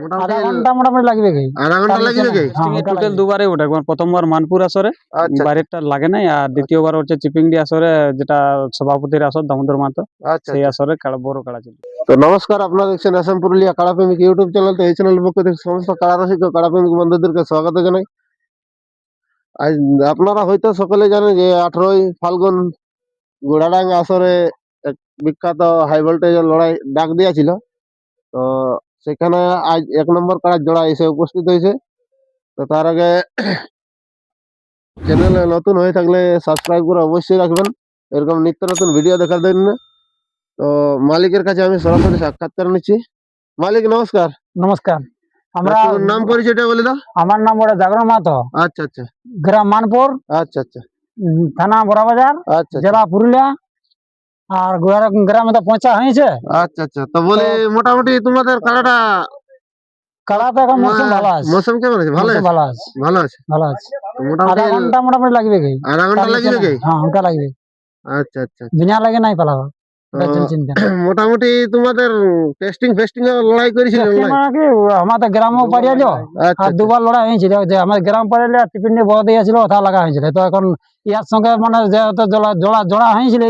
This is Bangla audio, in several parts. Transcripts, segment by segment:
মোটামুটি আধা ঘন্টা মোটামুটি লাগবে কি? আধা ঘন্টা লাগবে কি? টোটাল দুবারে ওঠে, একবার প্রথমবার মানপুর আসরে আচ্ছা বাইরেরটা লাগে নাই, আর দ্বিতীয়বার হচ্ছে চিপিংডি আসরে, যেটা সভাপতির আসর দামোদর মাহাতো, আচ্ছা সেই আসরে বড় কাড়া ছিল। তো নমস্কার, আপনারা দেখছেন আসাম পুরুলিয়া কাড়া প্রেমিক ইউটিউব চ্যানেল। তো এই চ্যানেলের পক্ষ থেকে সমস্ত কাড়া রসিক ও কাড়া প্রেমিক বন্ধুদেরকে স্বাগত জানাই। আজ আপনারা হয়তো সকলে জানেন যে 18ই ফাল্গুন গোড়াডাঙ্গা আসরে এক বিখ্যাত হাই ভোল্টেজের লড়াই ডাক দিয়েছিল। তো সেখানে আজ 1 নম্বর কাড়ার জোড়া এসে উপস্থিত হয়েছে। তো তার আগে চ্যানেলে নতুন হয়ে থাকলে সাবস্ক্রাইব করে অবশ্যই রাখবেন এরকম নিত্য নতুন ভিডিও দেখার জন্য। তো মালিকের কাছে আমি সরাসরি সাক্ষাৎকার নিচ্ছি। মালিক নমস্কার। নমস্কার। আমরা তোর নাম পরিচয়টা বলে দাও। আমার নাম ওটা জাগরণ মাহাতো, আচ্ছা আচ্ছা গ্রাম মানপুর, আচ্ছা আচ্ছা থানা বড়াবাজার, আচ্ছা জেলা পুরুলিয়া। আর গ্রামে তো পৌঁছা হয়েছে। আচ্ছা আচ্ছা। তো বলি মোটামুটি তোমাদের কাড়াটা কাড়া তো এখন মৌসুম ভালো আছে। মৌসুম কেমন আছে? ভালো আছে, ভালো আছে, ভালো আছে। ভালো আছে। মোটামুটি আধা ঘন্টা মোটামুটি লাগবে কি? আধা ঘন্টা লাগবে কি? হ্যাঁ, ওটা লাগবে। আচ্ছা আচ্ছা। বিনা লাগে নাই পালাবো। মোটামুটি তোমাদের টেস্টিং ফেস্টিং এ লড়াই করেছিল? আমাদের গ্রামও পাড়িয়ালো, আর দুবার লড়াই হয়েছিল। যে আমাদের গ্রাম পাড়িয়ালে টিপিন্ডি বড় দিয়েছিল, ওটা লাগা হয়েছিল। তো এখন ইয়ার সঙ্গে মানে যে জোড়া হয়েছিল,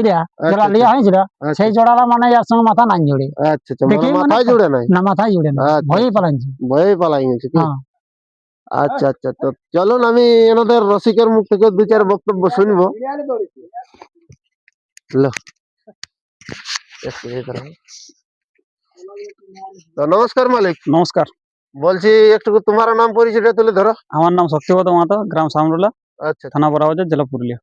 জোড়া লিয়া হয়েছিল, সেই জোড়াটা মানে ইয়ার সঙ্গে মাথা নাই জুড়ে। আচ্ছা আচ্ছা, মাথায় জুড়ে নাই? না, মাথায় জুড়ে না, ভয়েই পালাইছে। ভয়েই পালাই গেছে কি? আচ্ছা আচ্ছা। তো চলুন আমি এনাদের রসিকের মুখ থেকে 2-4 বক্তব্য শুনবো। তো নমস্কার মালিক। নমস্কার। বলছি একটু তোমার নাম পরিচয়টা তুলে ধরো। আমার নাম শক্তিপদ মাহাতো, গ্রাম সামরুলা, আচ্ছা, থানা বড়াবাজার, জেলা পুরুলিয়া।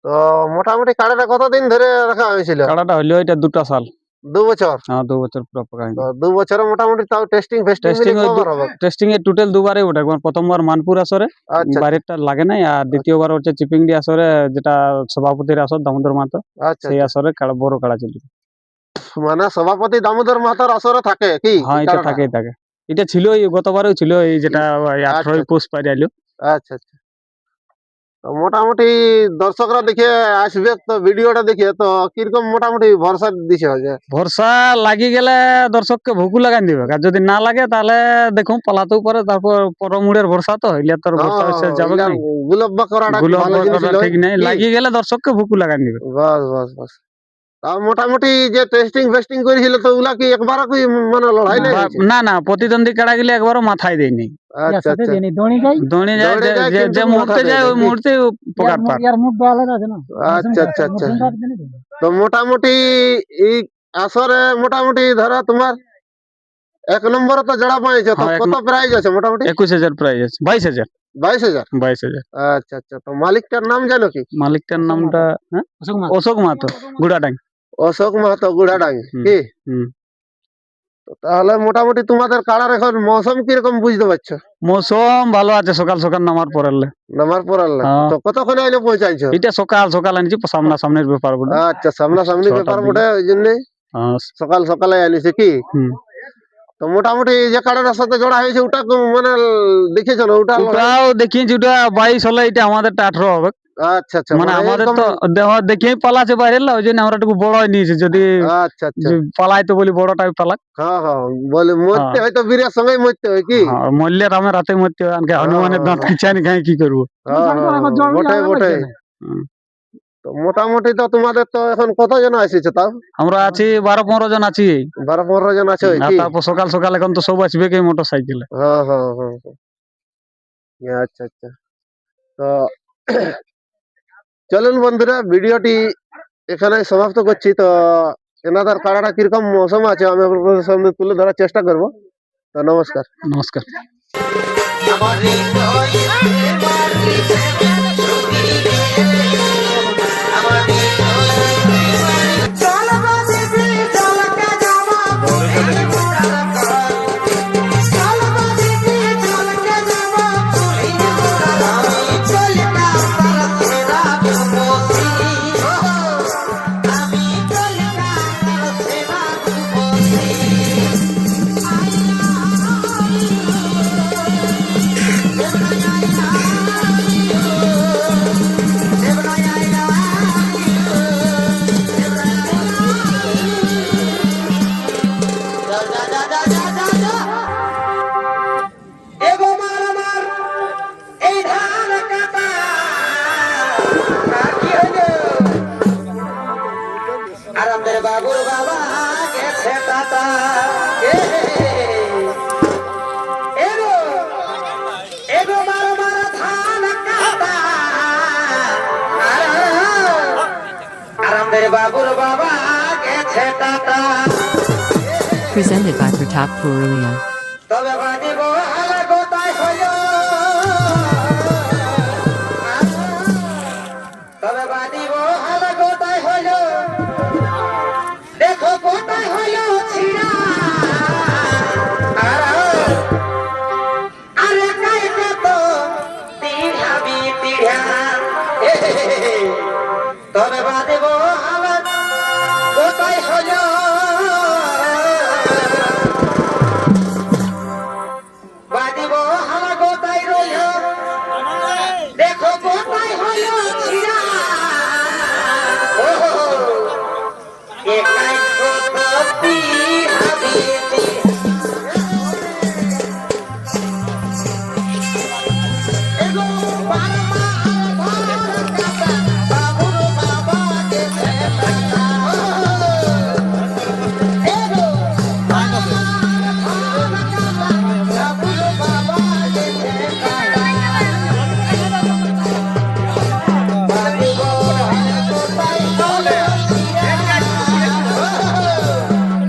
তো মোটামুটি কাড়াটা কতদিন ধরে রাখা হয়েছিল? কাড়াটা হইলো এটা 2টা সাল। 2 বছর? হ্যাঁ, 2 বছর পুরো পাকা। তো 2 বছরে মোটামুটি তাও টেস্টিং টেস্টিং এ টোটাল দুবারে ওঠে, একবার প্রথমবার মানপুর আসরে বাইরেরটা লাগে নাই, আর দ্বিতীয়বার হচ্ছে চিপিংডি আসরে, যেটা সভাপতির আসর দামোদর মাহাতো, সেই আসরে বড় কাড়া ছিল। মানে সভাপতি দামোদর মাহাতোর আসরে থাকে কি? হ্যাঁ, এটা থাকে। এটা ছিল গতবারেও ছিল, এই যেটা 18ই পৌষ পাইলো। আচ্ছা আচ্ছা। তো মোটামুটি দর্শকরা দেখে আসবে তো ভিডিওটা দেখে, তো কিরকম মোটামুটি ভরসা দিছে? ভরসা লাগি গেলে দর্শককে ভুকু লাগাই দিবে, আর যদি না লাগে তাহলে দেখুন পালাতেও পারে। তারপর পরমুড়ের ভরসা তো হইলে তোর ভরসা যাবে না। ঠিক নাই, লাগি গেলে দর্শককে ভুকু লাগাই দিবে। বাস বাস বাস। মোটামুটি যে টেস্টিং ফেস্টিং করেছিল তো ওগুলা কি একবার মানে লড়াই নাই? না না, প্রতিদ্বন্দ্বী কাড়া গেলে একবারও মাথায় দেয়নি। আচ্ছা আচ্ছা। দৌড়ে যায়, যে মুহূর্তে যায় ওই মুহূর্তে পকার পার। আচ্ছা আচ্ছা আচ্ছা। তো মোটামুটি এই আসরে মোটামুটি ধরো তোমার 1 নম্বরে তো জোড়া পাইছো, তো কত প্রাইজ আছে মোটামুটি? 21,000 প্রাইজ আছে। 22,000। 22,000? আচ্ছা আচ্ছা। তো মালিকটার নাম জানো কি? মালিকটার নামটা অশোক মাহাতো, গুড়াডাঙ্গি। অশোক মাহাতো, গুড়াডাঙ্গি কি? তাহলে মোটামুটি তোমাদের কাড়ার এখন মৌসুম কিরকম বুঝতে পারছো? মৌসুম ভালো আছে, সকাল সকাল নামার পর তো কতক্ষণ আইলে পৌঁছাইছো? এটা সকাল আনছি, সামনা সামনের ব্যাপার বলে। আচ্ছা, সামনা সামনি ব্যাপার বটে, ওই জন্য সকাল সকালে আনিছে কি? তো মোটামুটি যে কাড়ার সাথে জোড়া হয়েছে ওটা মানে দেখেছো না? ওটাও দেখিয়েছি, ওটা 22 হলে এটা আমাদের 18 হবে। আচ্ছা আচ্ছা। মানে আমাদের তো দেখেই পালাছে বাইরে, ওই জন্য আমরা একটু বড় নিয়েছি। যদি পালাই তো বলি বড়টাই পালাক। হ্যাঁ হ্যাঁ, বলে মরতে হয় তো বীরের সঙ্গে মরতে হয় কি? মরলে আমি রাতে মরতে হয়, হনুমানের দাঁত খিচানি খাই কি করবো? বটে বটে। তো মোটামুটি তো তোমাদের তো এখন কতজন আসছে? তাও আমরা আছি 12-15 জন আছি। 12-15 জন আছে। তারপর সকাল সকাল এখন তো সব আসবে কি মোটর সাইকেলে। হ্যাঁ হ্যাঁ হ্যাঁ। আচ্ছা আচ্ছা। তো চলুন বন্ধুরা, ভিডিওটি এখানে সমাপ্ত করছি। তো এনাদের কাড়াটা কিরকম মৌসুম আছে আমি আপনাদের সামনে তুলে ধরার চেষ্টা করবো। তো নমস্কার। নমস্কার। Presented by Pratap Purulia. তবে বাদিব হালা গোটাই হইল তবে বাদিব হালা গোটাই হইল দেখো গোটাই হইল ছিড়া আরে কাই কত তিড়াবি তিড়া তবে বাদিব হালা গোটাই হইল বাদিব হালা গোটাই রইল দেখো গোটাই হইল ছিড়া একাই কত তিড়াবি এগো বারমা আলভার কাটা বাবুর বাবা গেছে টাকা এগো বারমা আলভার কাটা বাবুর বাবা গেছে টাকা বাদিব হালা গোটাই হইল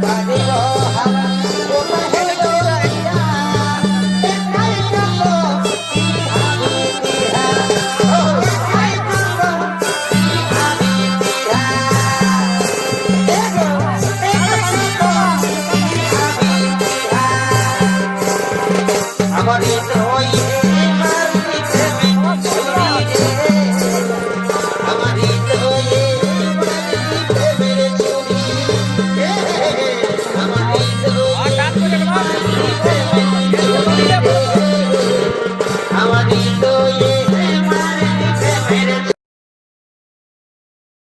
বাদিব হালা গোটাই হইল একাই কত তিড়াবি তিড়া একাই কত তিড়াবি তিড়া এগো একাই কত তিড়াবি তিড়া আমার হৃদয় মারুতি প্রেমে ছুরি রে আমার হৃদয়ে মারুতি প্রেমের ছুরি আমার হৃদয়ে মারুতি প্রেমের ছুরি আমার হৃদয়ে